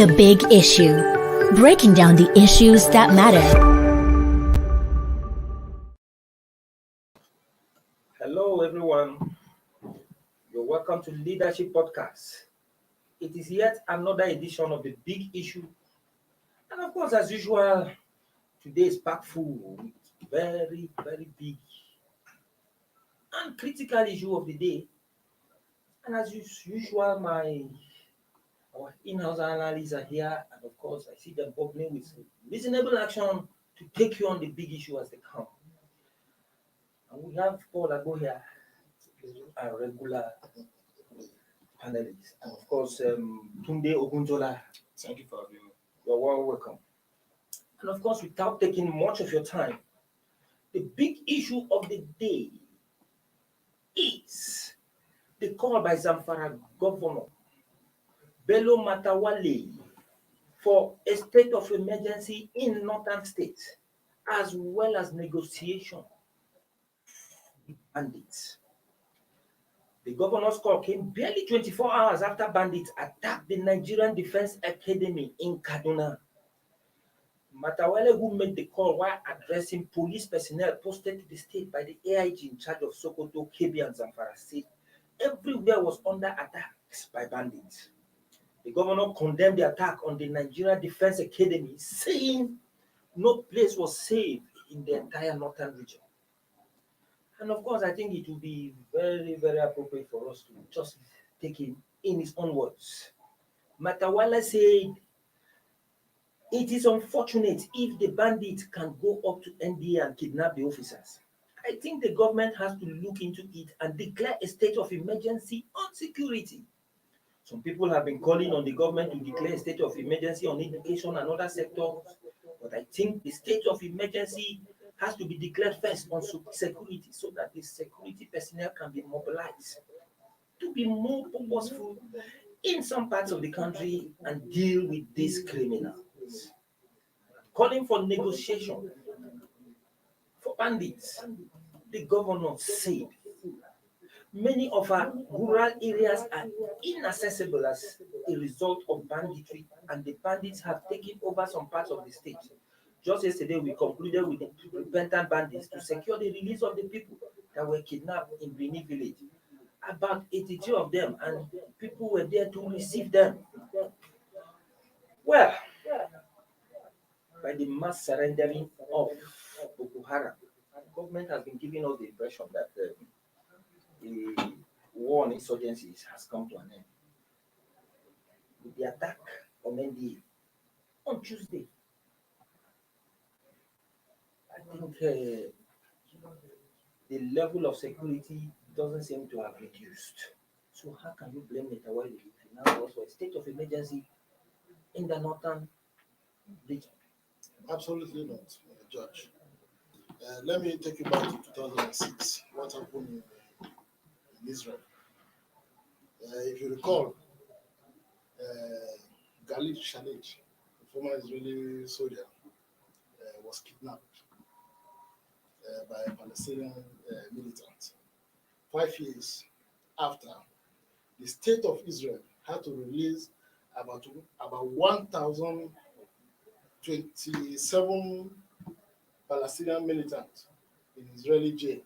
The Big Issue. Breaking down the issues that matter. Hello, everyone. You're welcome to Leadership Podcast. It is yet another edition of The Big Issue. And of course, as usual, today is packed full with very, very big and critical issue of the day. And as usual, our in-house analysts are here, and of course, I see them bubbling with reasonable action to take you on the big issue as they come. And we have Paul Agbo here, our regular panelists, and of course, Tunde Ogunjola. Thank you for having me. You're well welcome. And of course, without taking much of your time, the big issue of the day is the call by Zamfara Governor Bello Matawalle for a state of emergency in northern states, as well as negotiation with bandits. The governor's call came barely 24 hours after bandits attacked the Nigerian Defence Academy in Kaduna. Matawalle, who made the call while addressing police personnel posted to the state by the AIG in charge of Sokoto, Kebbi, and Zamfara State, everywhere was under attacks by bandits. The governor condemned the attack on the Nigerian Defence Academy, saying no place was safe in the entire northern region. And of course, I think it will be very, very appropriate for us to just take him in his own words. Matawalle said, "It is unfortunate if the bandits can go up to NDA and kidnap the officers. I think the government has to look into it and declare a state of emergency on security." Some people have been calling on the government to declare a state of emergency on education and other sectors, but I think the state of emergency has to be declared first on security so that the security personnel can be mobilized to be more purposeful in some parts of the country and deal with these criminals. Calling for negotiation for bandits, the governor said many of our rural areas are inaccessible as a result of banditry, and the bandits have taken over some parts of the state. Just yesterday, we concluded with the repentant bandits to secure the release of the people that were kidnapped in Benin village. About 82 of them, and people were there to receive them. Well, by the mass surrendering of Boko Haram, the government has been giving us the impression that the war on insurgencies has come to an end. With the attack on NDA on Tuesday, I think the level of security doesn't seem to have reduced. So how can you blame Matawalle if he now calls for a state of emergency in the northern region? Absolutely not, Judge. Let me take you back to 2006. What happened in Israel? If you recall, Galil Shalit, the former Israeli soldier, was kidnapped by a Palestinian militant. 5 years after, the state of Israel had to release about 1,027 Palestinian militants in Israeli jail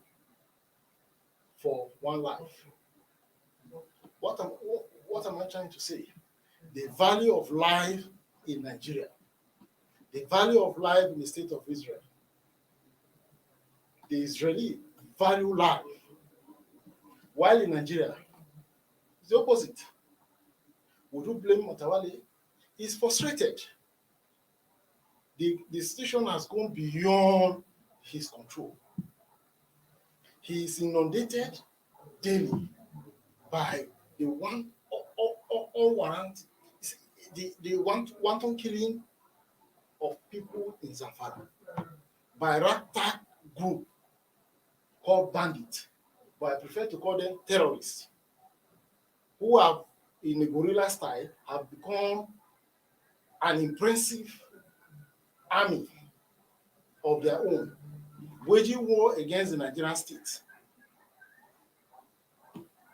for one life. What am I trying to say? The value of life in Nigeria, the value of life in the state of Israel, the Israeli value life, while in Nigeria, it's the opposite. Would you blame Matawalle? He's frustrated. The situation has gone beyond his control. He is inundated daily by the wanton killing of people in Zamfara by a ragtag group called Bandits, but I prefer to call them terrorists, who have, in a guerrilla style, have become an impressive army of their own, waging war against the Nigerian state.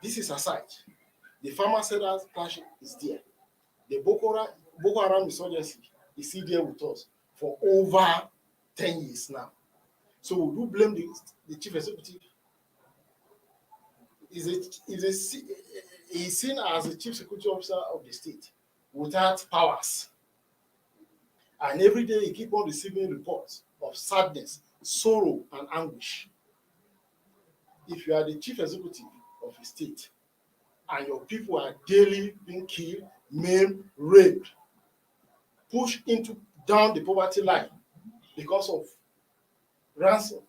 This is aside. The farmer sellers clash is there. The Boko Boko Haram insurgency is still there with us for over 10 years now. So we do blame the chief executive. He's seen as the chief security officer of the state without powers. And every day he keep on receiving reports of sadness, sorrow, and anguish. If you are the chief executive of a state and your people are daily being killed, maimed, raped, pushed into down the poverty line because of ransom,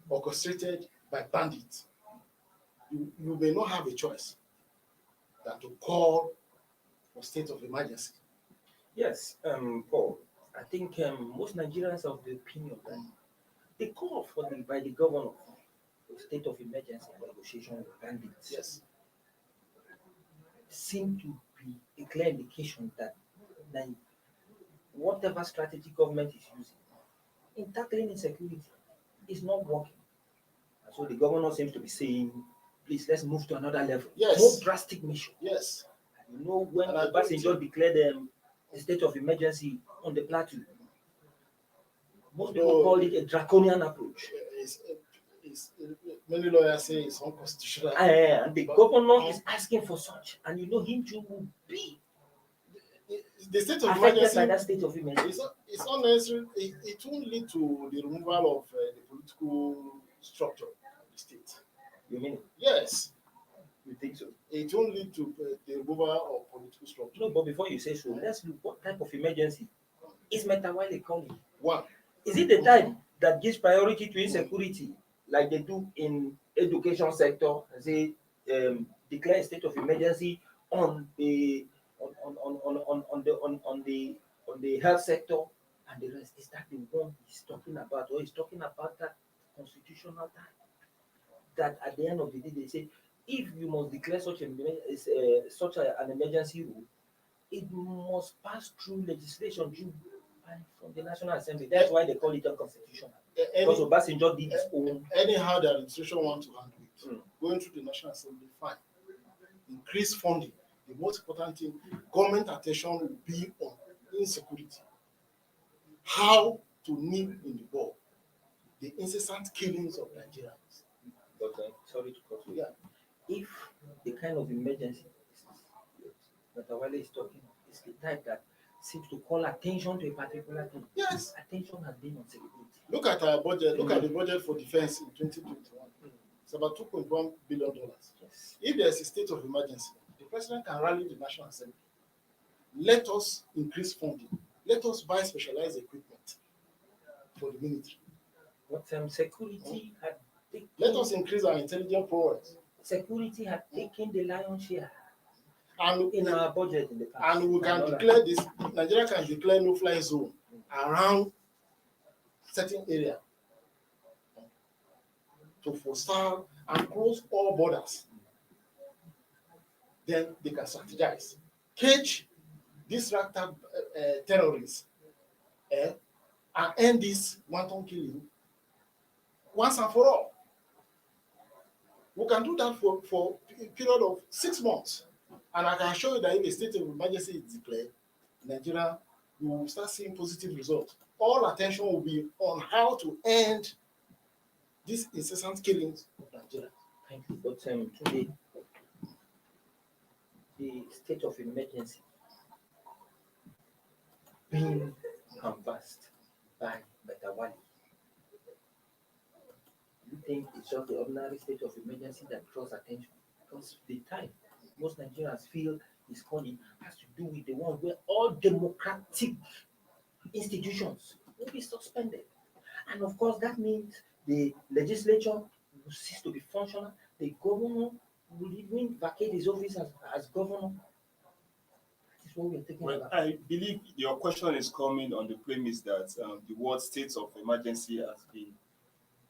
orchestrated by bandits, you may not have a choice than to call for state of emergency. Yes, Paul, I think most Nigerians are of the opinion that the call by the governor for state of emergency and negotiation with bandits Yes. seem to be a clear indication that whatever strategy government is using in tackling insecurity is not working. And so the governor seems to be saying, please, let's move to another level. Yes. More drastic measure. Yes. You know, when And I Obasanjo declared a state of emergency on the plateau, most people call it a draconian approach. Many lawyers say it's unconstitutional. And the governor is asking for such, and you know him too will be The state of affected emergency by that state of emergency. it's unnecessary. It won't lead to the removal of the political structure of the state. You mean it? Yes, You think so? it won't lead to the removal of political structure. No, but before you say so, let's look what type of emergency is Matawalle calling. One, Is it the type that gives priority to insecurity, like they do in education sector, and say declare a state of emergency on the on the health sector and the rest? Is that the one he's talking about, or he's talking about that constitutional time? That at the end of the day they say, if you must declare such an emergency rule, it must pass through legislation from the National Assembly. That's why they call it unconstitutional. Because Obasanjo did his own. anyhow the administration want to handle it, going through the National Assembly, fine. Increase funding. The most important thing, government attention will be on insecurity. How to nip in the bud the incessant killings of Nigerians. But sorry to cut you. Yeah. If the kind of emergency that Matawalle is talking of is the type that seems to call attention to a particular thing, Yes. attention has been on security. Look at our budget. Look at the budget for defense in 2021. It's about $2.1 billion. Yes. If there's a state of emergency, the president can rally the National Assembly. Let us increase funding. Let us buy specialized equipment for the military. But security had taken, Let us increase our intelligence prowess. security had taken the lion's share And in our budget in the past. and we can declare this. Nigeria can declare no-fly zone around certain area to foster and close all borders. Then they can strategize, cage these ragtag terrorists, and end this wanton killing once and for all. We can do that for a period of 6 months. And I can show you that if a state of emergency is declared, Nigeria, you will start seeing positive results. All attention will be on how to end these incessant killings of Nigeria. Thank you. But today, the state of emergency being canvassed by Matawalle, you think it's just the ordinary state of emergency that draws attention? Because the time most Nigerians feel is calling has to do with the one where all democratic institutions will be suspended. And of course, that means the legislature will cease to be functional. The governor will even vacate his office as governor. That is what we are thinking Well, about. I believe your question is coming on the premise that the word state of emergency has been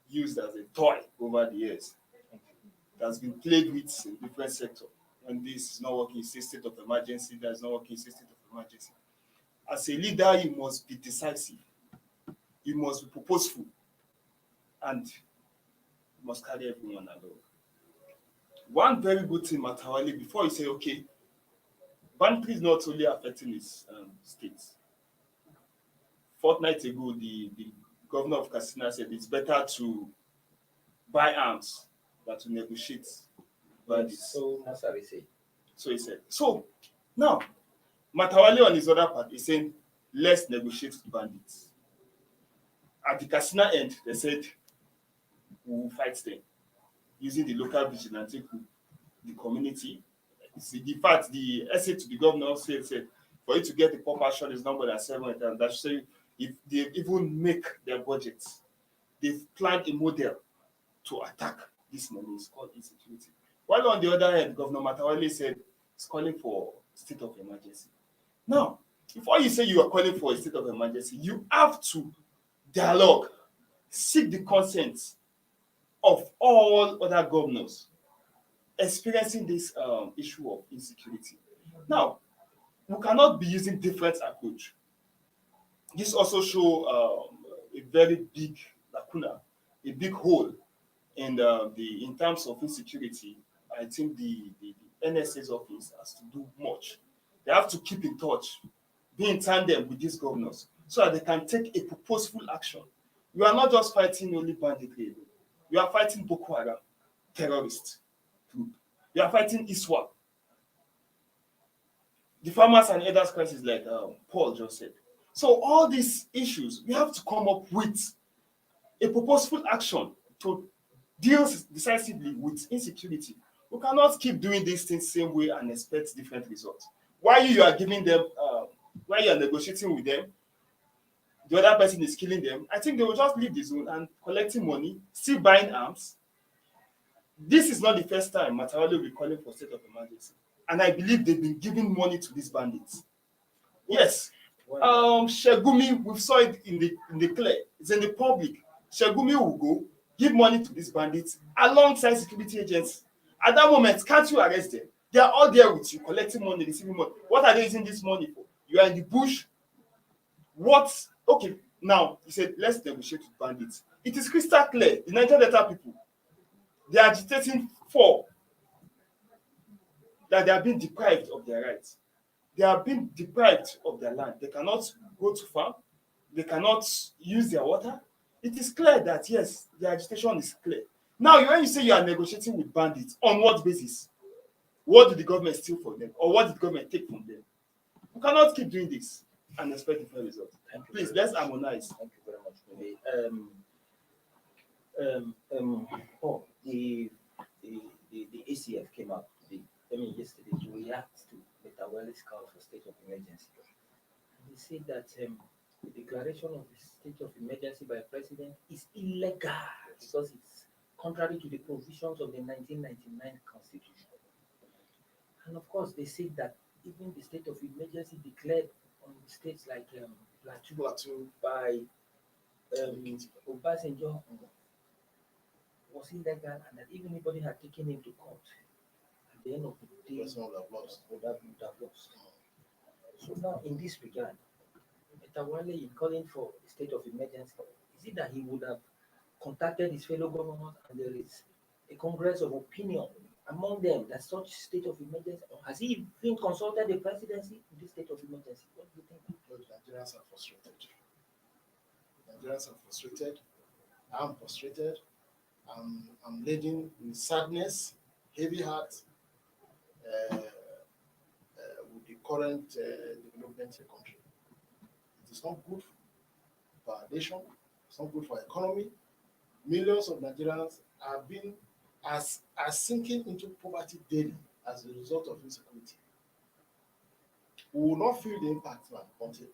used as a toy over the years. It has been played with in different sectors. And this is not working, it's a state of emergency, that's not working, it's a state of emergency. As a leader, you must be decisive, you must be purposeful, and you must carry everyone along. One very good thing, Matawalle, before you say, okay, banditry is not only affecting his state. Fortnight ago, the governor of Kaduna said it's better to buy arms than to negotiate bandits. So Masari say. So he said. So now, Matawalle on his other part is saying, let's negotiate with bandits. At the Kaduna end, they said, we will fight them using the local vigilante group, the community. See, the fact, the essay to the governor said for you to get a proper shot is not more than 7 times. That's say if they even make their budgets, they've planned a model to attack this money. It's called insecurity. While on the other hand, Governor Matawalle said he's calling for state of emergency. Now, before you say you are calling for a state of emergency, you have to dialogue, seek the consent of all other governors experiencing this issue of insecurity. Now, we cannot be using different approach. This also show a very big lacuna, a big hole in in terms of insecurity. I think the NSA's office has to do much. They have to keep in touch, be in tandem with these governors, so that they can take a purposeful action. You are not just fighting only banditry. You are fighting Boko Haram, terrorist group. You are fighting ISWAP. The farmers and others crisis, like Paul just said. So all these issues, we have to come up with a purposeful action to deal decisively with insecurity. We cannot keep doing these things same way and expect different results. While you are giving them, while you are negotiating with them, the other person is killing them. I think they will just leave the zone and collecting money, still buying arms. This is not the first time Matawalle will be calling for state of emergency, and I believe they've been giving money to these bandits. Yes, Shegumi, we saw it in the clear. It's in the public. Shegumi will go give money to these bandits alongside security agents. At that moment, can't you arrest them? They are all there with you, collecting money, receiving money. What are they using this money for? You are in the bush. What? Okay, now he said, let's negotiate with bandits. It is crystal clear. The Nigerian Delta people, they are agitating for that they are being deprived of their rights. They are being deprived of their land. They cannot go to farm. They cannot use their water. It is clear that, yes, the agitation is clear. Now, when you say you are negotiating with bandits, on what basis? What did the government steal from them? Or what did the government take from them? We cannot keep doing this and expect different results. Please, let's harmonize. Thank you very much. Oh, the ACF came out yesterday to react to Matawalle's call for state of emergency. They said that the declaration of the state of emergency by president is illegal because it's contrary to the provisions of the 1999 Constitution. And of course, they said that even the state of emergency declared on states like Plateau by Obasanjo was illegal, and that even anybody had taken him to court, at the end of the day, would have lost. So now, in this regard, Matawalle is calling for a state of emergency. Is it that he would have contacted his fellow governors and there is a congress of opinion among them that such state of emergency, or has he even consulted the presidency in this state of emergency? What do you think? Look, Nigerians are frustrated. Nigerians are frustrated. I'm frustrated. I'm laden with sadness, heavy heart with the current development in the country. It is not good for our nation. It's not good for our economy. Millions of Nigerians are sinking into poverty daily as a result of insecurity. We will not feel the impact until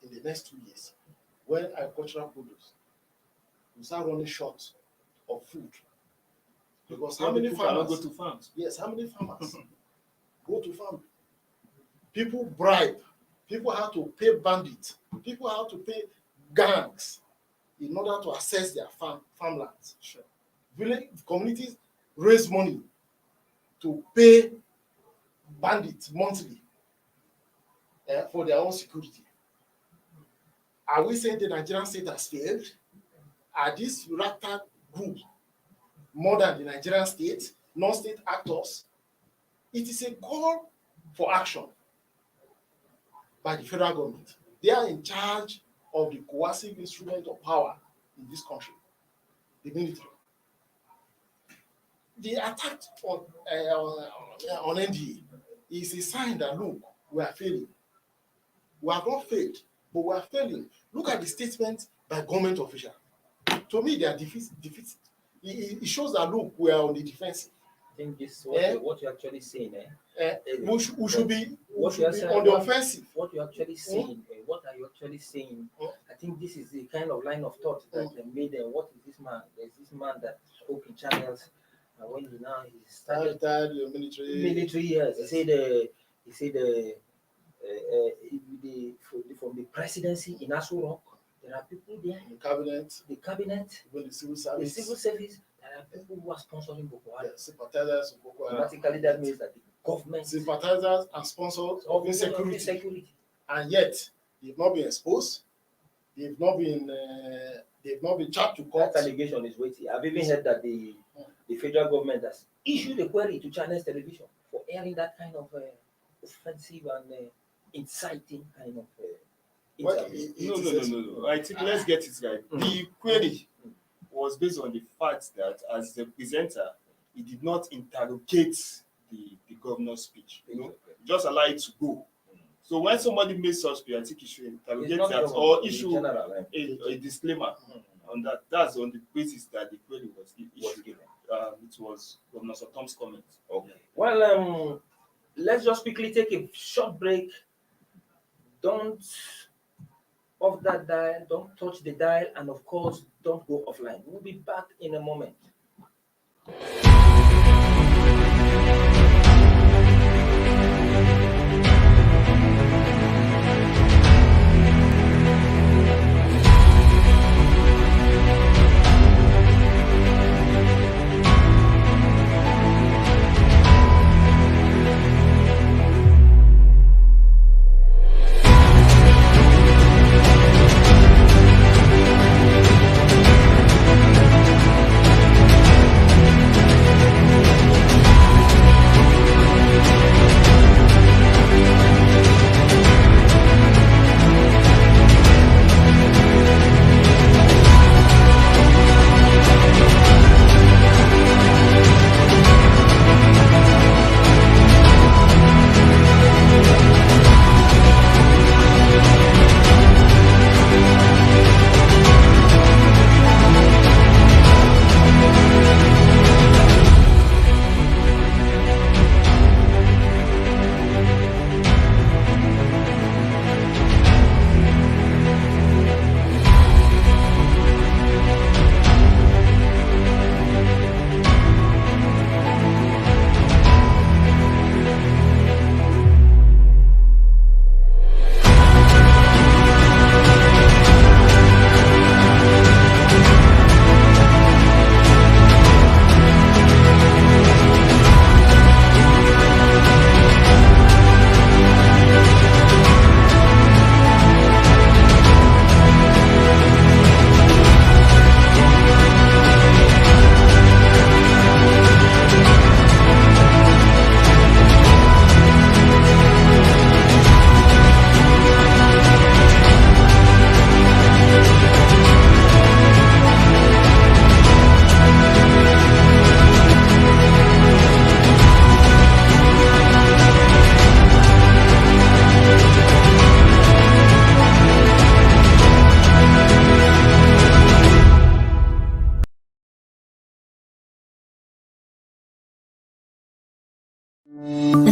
in the next 2 years, when agricultural produce will start running short of food. Because how many farmers go to farms? Yes, how many farmers go to farm? People bribe. People have to pay bandits. People have to pay gangs in order to access their farmlands. Sure. Village communities raise money to pay bandits monthly for their own security. Are we saying the Nigerian state has failed? Are these ragtag groups more than the Nigerian state, non-state actors? It is a call for action. by the federal government. They are in charge of the coercive instrument of power in this country, the military. The attack on NDA is a sign that, look, we are failing. We have not failed, but we are failing. Look at the statement by government officials. To me, they are defeat. It shows that, look, we are on the defensive. I think this is what you're actually saying. We should be on the offensive. What you're actually saying, what are you actually saying? I think this is the kind of line of thought that they made. What is this man? There's this man that spoke in channels, and when he started military years, he said from the presidency in Aso Rock, there are people there. The cabinet, even the civil service. There are people who are sponsoring Boko Haram. Sympathizers of Boko Haram. Automatically, that means that the government sympathizers and sponsors of insecurity. And yet they've not been exposed. They've not been charged to court. That allegation is weighty. I've even heard that the federal government has issued a query to Channels Television for airing that kind of offensive and inciting kind of. No. I think let's get it right. The query was based on the fact that as the presenter, he did not interrogate the governor's speech. Just allow it to go. So when somebody makes such speech, I think he should interrogate that or issue a disclaimer on that. That's on the basis that the query was issued. It was Governor Tom's comment. Okay. Well, let's just quickly take a short break. Don't off that dial, don't touch the dial, and of course, don't go offline. We'll be back in a moment.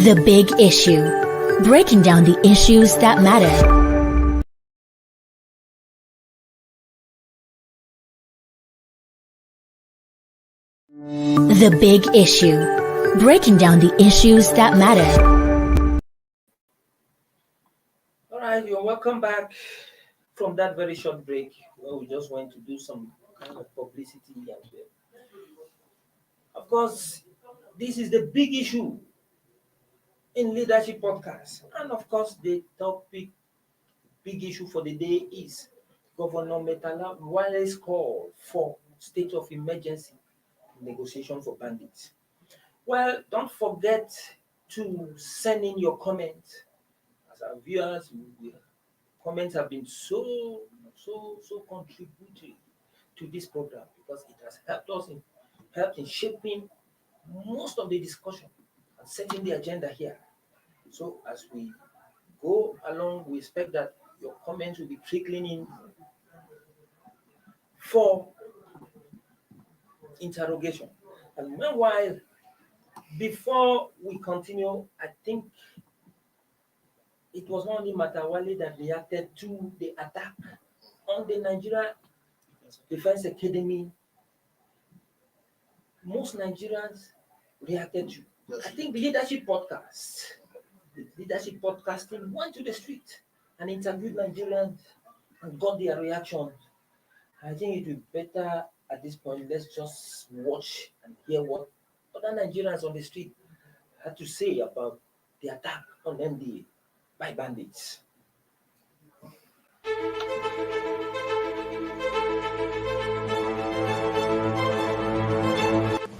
The Big Issue. Breaking down the issues that matter. The Big Issue. Breaking down the issues that matter. All right, you're welcome back from that very short break where we just went to do some kind of publicity. And of course, this is the big issue in Leadership Podcast. And of course, the topic, big issue for the day is Governor Matawalle's call for state of emergency negotiation for bandits. Well, don't forget to send in your comments. As our viewers, comments have been so contributory to this program because it has helped in shaping most of the discussion and setting the agenda here. So as we go along, we expect that your comments will be trickling in for interrogation. And meanwhile, before we continue, I think it was not only Matawalle that reacted to the attack on the Nigerian Defence Academy. Most Nigerians reacted to. I think the leadership podcasting went to the street and interviewed Nigerians and got their reactions. I think it would be better at this point, let's just watch and hear what other Nigerians on the street had to say about the attack on MDA by bandits.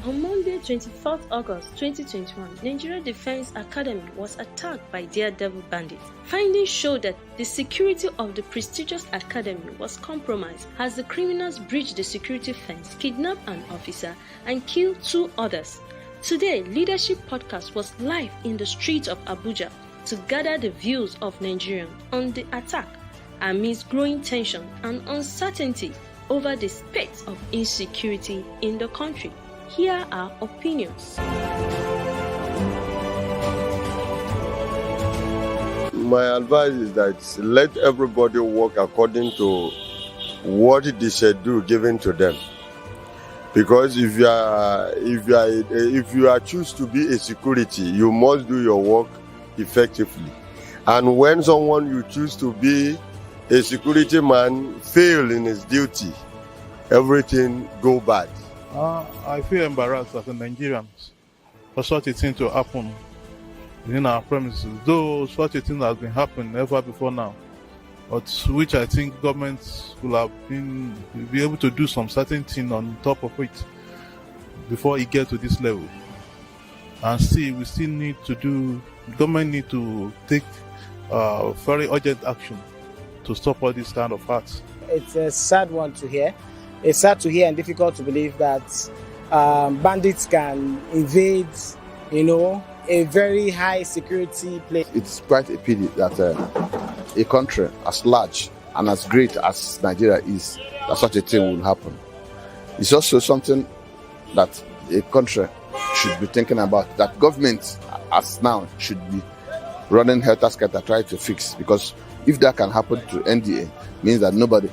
On Monday, 24th August 2021, Nigerian Defence Academy was attacked by daredevil bandits. Findings show that the security of the prestigious academy was compromised as the criminals breached the security fence, kidnapped an officer, and killed 2 others. Today, Leadership Podcast was live in the streets of Abuja to gather the views of Nigerians on the attack amidst growing tension and uncertainty over the state of insecurity in the country. Here are opinions. My advice is that let everybody work according to what the schedule given to them. Because if you are choose to be a security, you must do your work effectively. And when someone you choose to be a security man fail in his duty, everything go bad. I feel embarrassed as a Nigerian for such a thing to happen in our premises, though such a thing has been happening never before now, but which I think governments will have be able to do some certain thing on top of it before it gets to this level. And we still need to government need to take very urgent action to stop all this kind of acts. It's a sad one to hear. It's sad to hear and difficult to believe that bandits can invade, a very high security place. It's quite a pity that a country as large and as great as Nigeria is, that such a thing will happen. It's also something that a country should be thinking about, that government as now should be running helter-skelter trying to fix, because if that can happen to NDA, means that nobody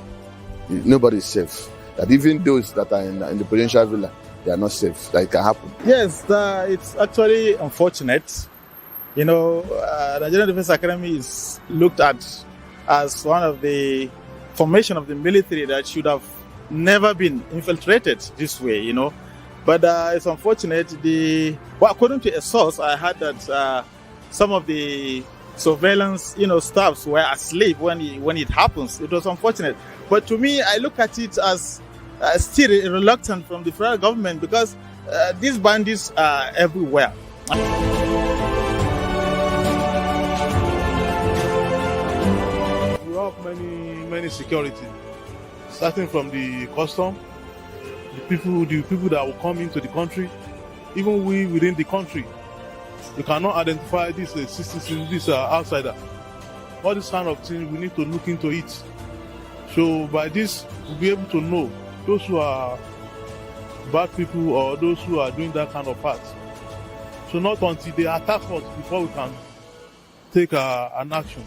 is safe. That even those that are in the presidential villa, they are not safe. That it can happen. Yes, it's actually unfortunate. Nigerian Defence Academy is looked at as one of the formation of the military that should have never been infiltrated this way, But it's unfortunate. According to a source, I heard that some of the surveillance, staffs were asleep when it happens. It was unfortunate. But to me, I look at it as still reluctant from the federal government, because these bandits are everywhere. We have many security, starting from the custom, the people that will come into the country, even we within the country. You cannot identify this citizen, this outsider. All this kind of thing, we need to look into it. So by this, we'll be able to know those who are bad people or those who are doing that kind of act. So not until they attack us before we can take an action.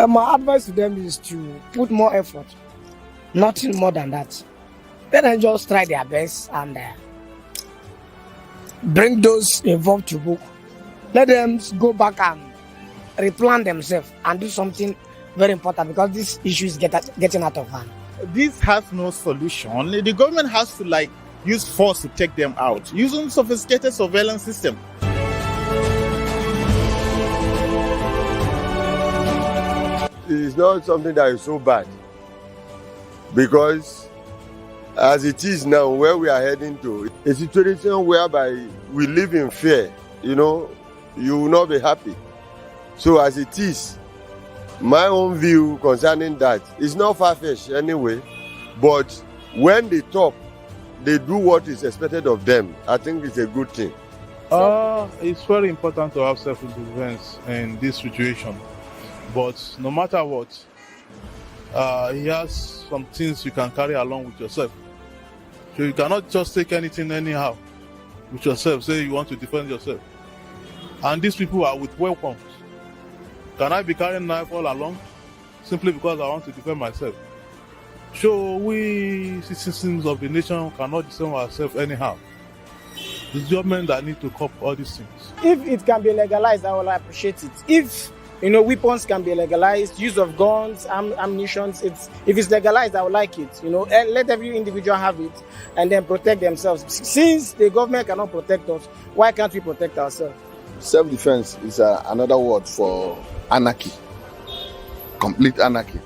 My advice to them is to put more effort, nothing more than that. Let them just try their best and bring those involved to book. Let them go back and replan themselves and do something very important, because this issue is getting out of hand. This has no solution. The government has to use force to take them out, using sophisticated surveillance system. It's not something that is so bad, because as it is now, where we are heading to, a situation whereby we live in fear, you will not be happy. So as it is, My own view concerning that is not far-fetched anyway, but when the top, they do what is expected of them, I think it's a good thing. It's very important to have self-defense in this situation. But no matter what, he has some things you can carry along with yourself. So you cannot just take anything anyhow with yourself, say you want to defend yourself. And these people are with weapons. Can I be carrying knife all along simply because I want to defend myself? So we citizens of the nation cannot defend ourselves anyhow. It's the government that need to cop all these things. If it can be legalized, I will appreciate it. If weapons can be legalized, use of guns, ammunition, if it's legalized, I would like it. Let every individual have it and then protect themselves. Since the government cannot protect us, why can't we protect ourselves? Self-defense is another word for anarchy, complete anarchy.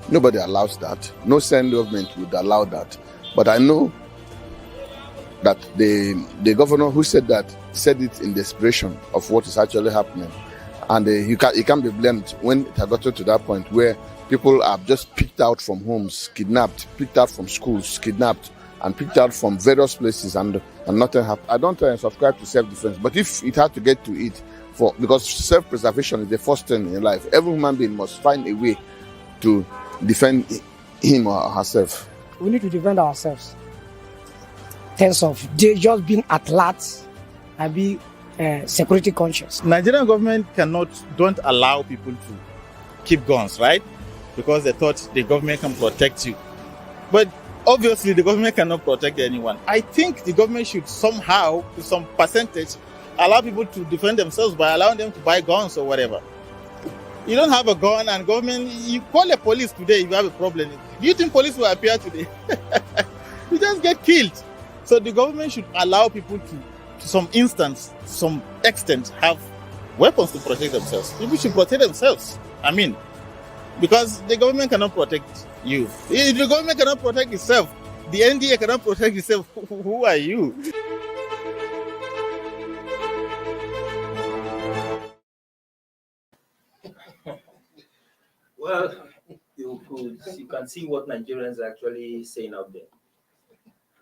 Nobody allows that. No sane government would allow that. But I know that the governor who said it in desperation of what is actually happening. And he can't be blamed when it has gotten to that point where people are just picked out from homes, kidnapped, picked out from schools, kidnapped, and picked out from various places, and nothing happened. I don't subscribe to self-defense, but if it had to get to it, because self-preservation is the first thing in life, every human being must find a way to defend him or herself. We need to defend ourselves. In terms of just being at large and be security conscious. Nigerian government don't allow people to keep guns, right? Because they thought the government can protect you. But obviously the government cannot protect anyone. I think the government should somehow, to some percentage, allow people to defend themselves by allowing them to buy guns or whatever. You don't have a gun and government, you call the police today if you have a problem. Do you think police will appear today? You just get killed. So the government should allow people to some instance, to some extent, have weapons to protect themselves. People should protect themselves. Because the government cannot protect you. If the government cannot protect itself, the NDA cannot protect itself. Who are you? Well, you can see what Nigerians are actually saying out there.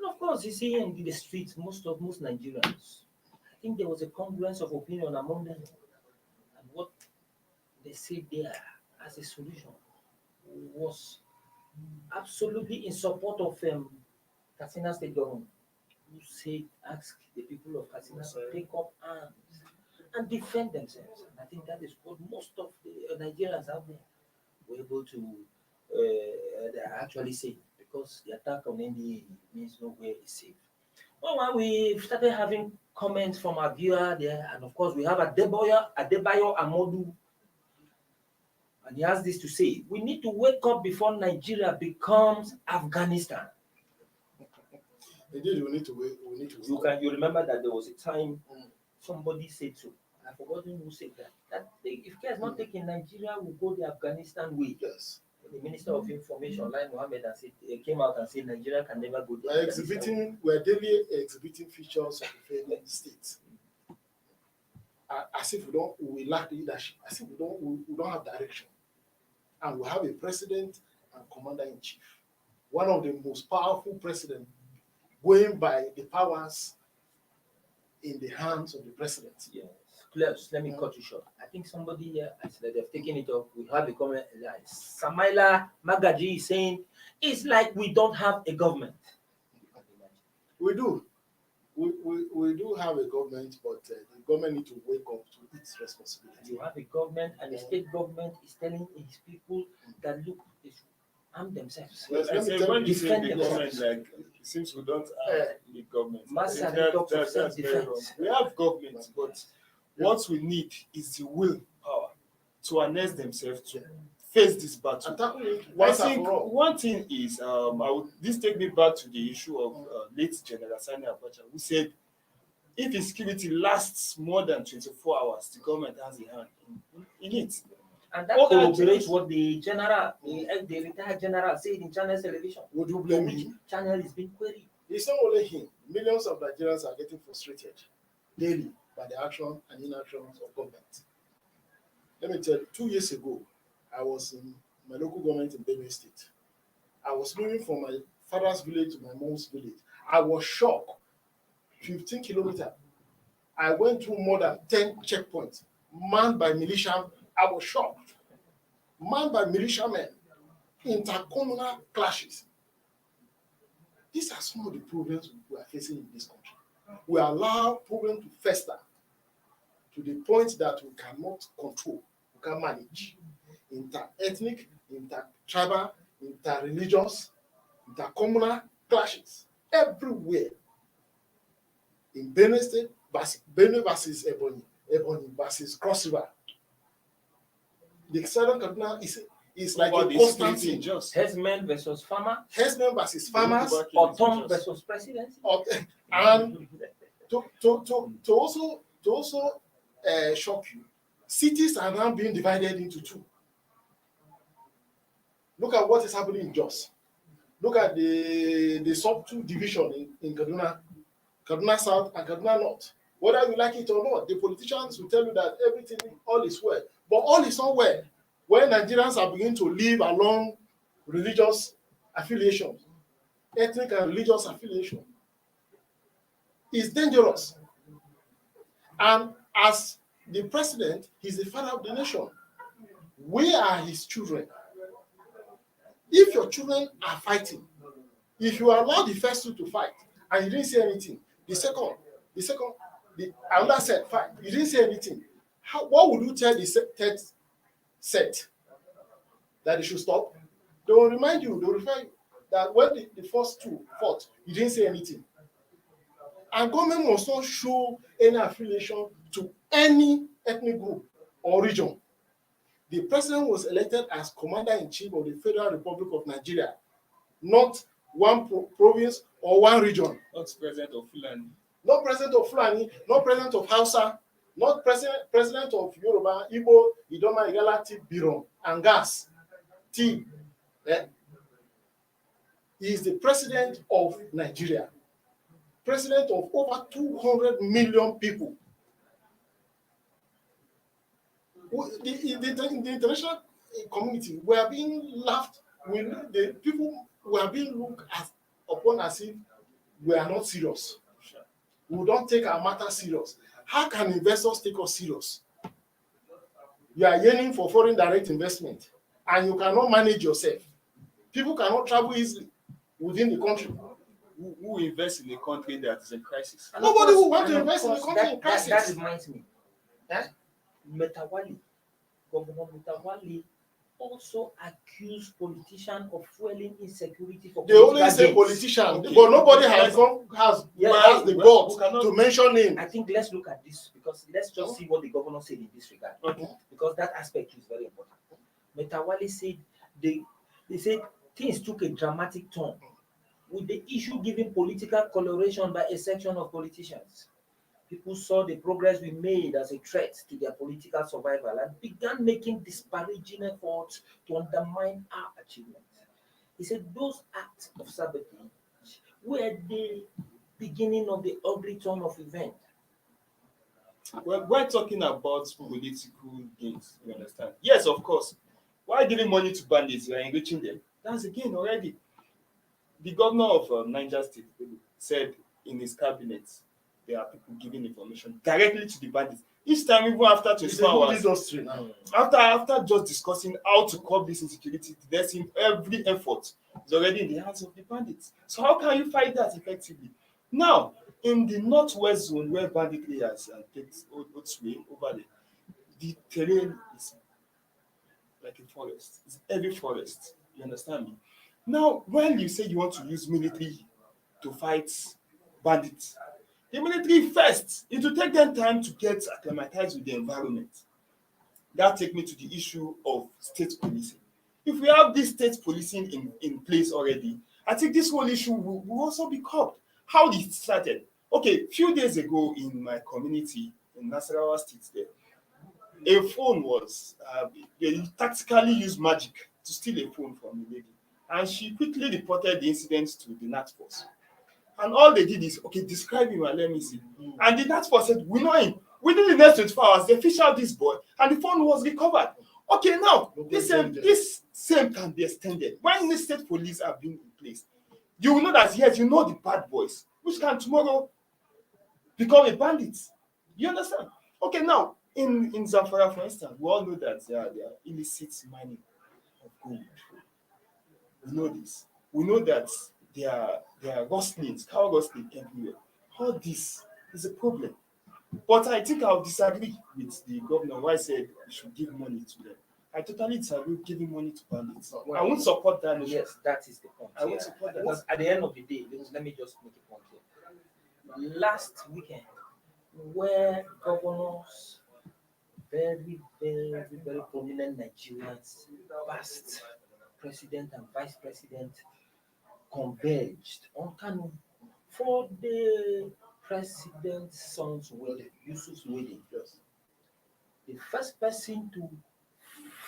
And of course, you see in the streets, most Nigerians, I think there was a congruence of opinion among them. And what they said there as a solution was absolutely in support of Kaduna State government, who said, ask the people of Kaduna to take up arms and defend themselves. And I think that is what most of the Nigerians out there were able to actually say, because the attack on NDA means nowhere is safe. Well, when we started having comments from our viewer there, and of course we have Adebayo Amodu, and he has this to say: we need to wake up before Nigeria becomes Afghanistan. Indeed, we need to wait. You remember that there was a time somebody said so. I've forgotten who said that. That if care is not taken, Nigeria will go the Afghanistan way. Yes. The Minister of Information, Lai Mohammed, came out and said Nigeria can never go the We're daily exhibiting features of the failing state. As if we lack leadership, as if we don't have direction. And we have a president and commander-in-chief. One of the most powerful presidents, going by the powers in the hands of the president. Yes. Close. Let me cut you short. I think somebody here has said they've taken it up. We have a comment. Like Samaila Magaji is saying it's like we don't have a government. We do. We do have a government, but the government needs to wake up to its responsibility. You have a government, and the state government is telling its people that look, they should arm themselves. Well, when you say the government, like it seems we don't have the government. That's very wrong. We have government, but what we need is the willpower to harness themselves to face this battle. I think one thing is, this takes me back to the issue of late General Sani Abacha, who said, if insecurity lasts more than 24 hours, the government has a hand in it. And that corroborates what the retired general said in Channel Television. Would you blame me? Channel is being queried. It's not only him. Millions of Nigerians are getting frustrated daily by the action and inaction of government. Let me tell you, 2 years ago, I was in my local government in Bello State. I was moving from my father's village to my mom's village. I was shocked. 15 kilometers. I went through more than 10 checkpoints, manned by militia. I was shocked. Manned by militiamen, intercommunal clashes. These are some of the problems we are facing in this country. We allow problems to fester to the point that we cannot control, we can manage. Inter-ethnic, inter-tribal, inter-religious, intercommunal clashes everywhere. In Benue State, Benue versus Ebonyi, Ebonyi versus Cross River. The Southern Kaduna is like a constant thing. Herdsmen versus farmer. Herdsmen versus farmers. Autumn versus presidency. And to also shock you, cities are now being divided into two. Look at what is happening in Jos. Look at the sub-2 division in Kaduna, Kaduna South and Kaduna North. Whether you like it or not, the politicians will tell you that everything, all is well. But all is not well when Nigerians are beginning to live along religious affiliations, ethnic and religious affiliation. It's dangerous. And as the president, he's the father of the nation. We are his children. If your children are fighting, if you allow the first two to fight and you didn't say anything, the elder said fight, you didn't say anything. What would you tell the third set? That they should stop? They will remind you, they will refer you that when the first two fought, you didn't say anything. And government must not show any affiliation to any ethnic group or region. The president was elected as commander-in-chief of the Federal Republic of Nigeria, not one province or one region. Not president of Fulani. Not president of Fulani, not president of Hausa, not president of Yoruba, Igbo, Idoma, Igala, Biron, and Gas. He is the president of Nigeria, president of over 200 million people. The international community, we are being laughed. The people were being looked upon as if we are not serious. We don't take our matter serious. How can investors take us serious? You are yearning for foreign direct investment and you cannot manage yourself. People cannot travel easily within the country. Who invests in a country that is in crisis? And nobody will want to invest in a country in crisis. That reminds me. Matawalle, Governor Matawalle also accused politicians of fueling insecurity for they only say politicians, okay. But nobody has the guts to mention him. I think let's look at this because let's just see what the governor said in this regard. Okay. Because that aspect is very important. Matawalle said they said things took a dramatic turn with the issue giving political coloration by a section of politicians. People saw the progress we made as a threat to their political survival and began making disparaging efforts to undermine our achievements. He said those acts of sabotage were the beginning of the ugly turn of event. Well, we're talking about political gains, you understand? Yes, of course. Why giving money to bandits? You are enriching them. That's a gain already. The governor of Niger State said in his cabinet, there are people giving information directly to the bandits. Each time, even after 24 hours, after just discussing how to curb this insecurity, there's every effort is already in the hands of the bandits. So how can you fight that effectively? Now, in the northwest zone where banditry has takes its way over there, the terrain is like a forest. It's heavy forest. You understand me? Now, when you say you want to use military to fight bandits, the military first, it will take them time to get acclimatized with the environment. That takes me to the issue of state policing. If we have this state policing in place already, I think this whole issue will also be curbed. How did it started? Okay, a few days ago in my community in Zamfara State, there, a phone was, they tactically used magic to steal a phone from a lady. And she quickly reported the incident to the NAT force. And all they did is, okay, describe him and let me see. And the NAT force said, we know him. Within the next 24 hours, they fished out this boy and the phone was recovered. Okay, now Local this same can be extended. When the state police are being in place, you will know that yes, you know the bad boys, which can tomorrow become a bandit. You understand? Okay, now in Zamfara, for instance, we all know that there are illicit mining of gold. We know this. We know that there are rustlings, cow rustling everywhere. All this is a problem. But I think I'll disagree with the governor who I said we should give money to them. I totally disagree with giving money to bandits. I won't support that. Yes, that is the point. I won't support that. Because at the end of the day, let me just make a point here. Last weekend, where governors, very, very, very prominent Nigerians, past president and vice president, converged on Kanu for the president's son's wedding, Yusuf's wedding. Yes. The first person to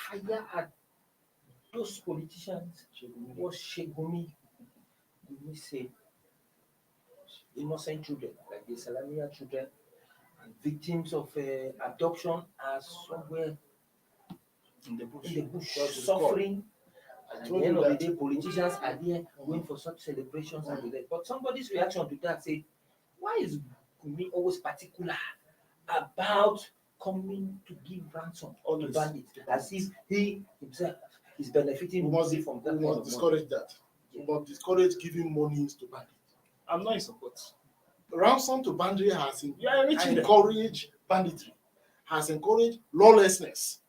fire at those politicians was Shegumi. We say innocent children, like the Salamia children, and victims of adoption are somewhere In the bush. suffering. And at told the end you of the that. day, politicians are there going for such celebrations and the rest. But somebody's reaction to that said, why is Gumi always particular about coming to give ransom to Always. bandits, as if he himself is benefiting We must, from we that kind must of money? discourage that. We must discourage giving money to bandits. I'm not in support. Ransom to bandit has You are enriching them. encouraged banditry, has encouraged lawlessness.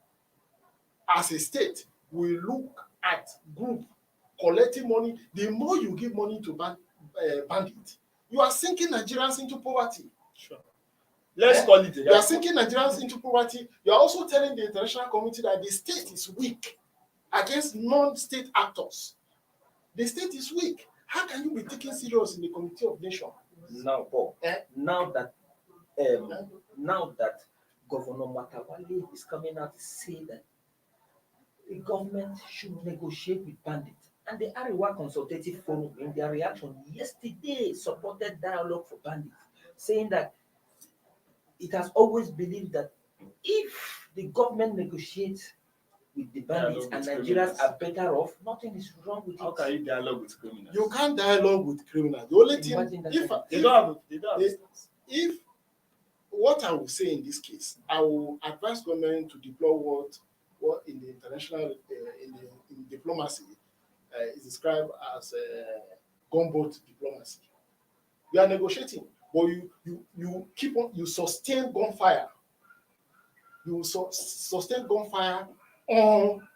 As a state, we look at group collecting money. The more you give money to bandits, you are sinking Nigerians into poverty. Sure. Let's call it. You are sinking Nigerians into poverty. You are also telling the international community that the state is weak against non-state actors. The state is weak. How can you be taken serious in the Committee of Nations? Now, Paul, Eh? now that Governor Matawalle is coming out to say that the government should negotiate with bandits, and the Arewa Consultative Forum, in their reaction yesterday, supported dialogue for bandits, saying that it has always believed that if the government negotiates with the bandits and Nigerians are better off, nothing is wrong with How it. can you dialogue with criminals? You can't dialogue with criminals. The only Imagine thing, that They don't have. if what I will say in this case, I will advise government to deploy what in the international in diplomacy is described as gunboat diplomacy. We are negotiating, but you keep on, you sustain gunfire. You sustain gunfire on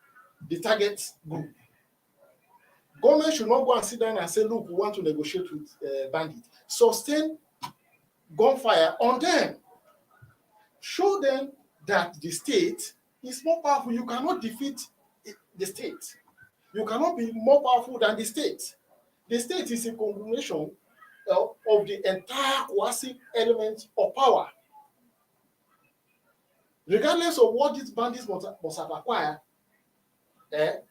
the target group. Government should not go and sit down and say, look, we want to negotiate with bandits. Sustain gunfire on them. Show them that the state is more powerful. You cannot defeat the state. You cannot be more powerful than the state. The state is a combination of the entire coercive element of power. Regardless of what these bandits must have acquired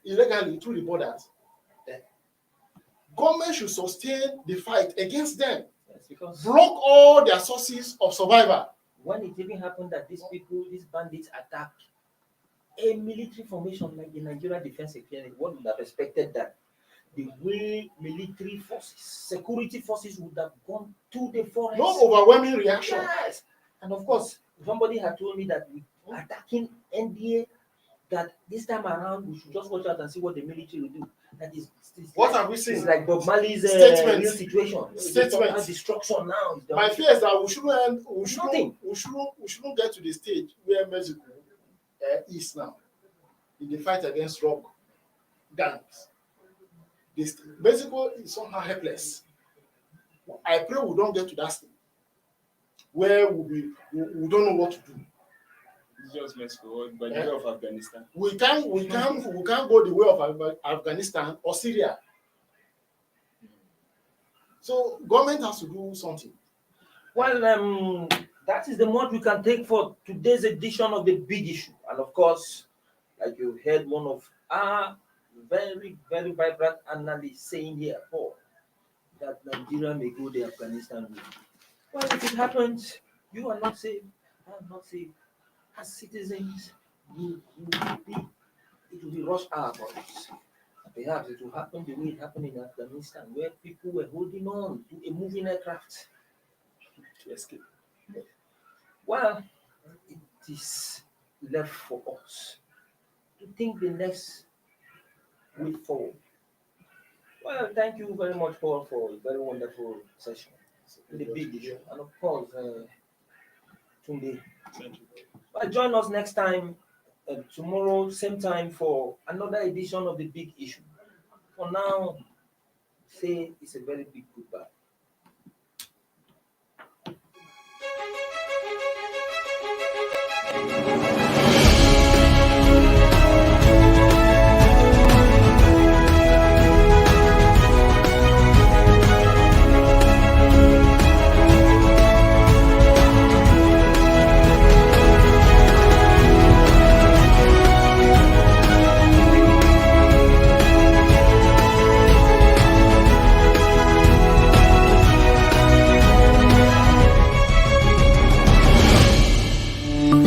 illegally through the borders, government should sustain the fight against them. Yes, because Block all their sources of survival. when it even happened that these bandits attacked a military formation like the Nigerian Defence Academy, one would have expected that the way military forces, security forces would have gone to the forest. No overwhelming reaction. Yes. And of course, somebody had told me that with attacking NDA, that this time around we should just watch out and see what the military will do. That is, What have we seen? It's like Bob Marley's Statements. new situation. Statements. Destruction now. My fear is that we shouldn't get to the stage where Mexico is now in the fight against drug gangs. Mexico is somehow helpless. I pray we don't get to that stage where we don't know what to do. It's just Mexico, but the way of Afghanistan. We can't go the way of Afghanistan or Syria. So government has to do something. Well, that is the much we can take for today's edition of the big issue. And of course, like you heard one of our very, very vibrant analysts saying here, Paul, that Nigeria may go the Afghanistan way. Well, if it happens, you are not safe. I am not safe. As citizens, we will be it will be rush hour for us. Perhaps it will happen the way it happened in Afghanistan, where people were holding on to a moving aircraft to escape. Well, it is left for us to think the next way forward. Well, thank you very much, Paul, for a very wonderful session. The big issue. And of course, Tunde. Thank you. Well, join us next time, tomorrow, same time, for another edition of the big issue. For now, say it's a very big goodbye.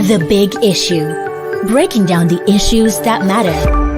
The Big Issue. Breaking down the issues that matter.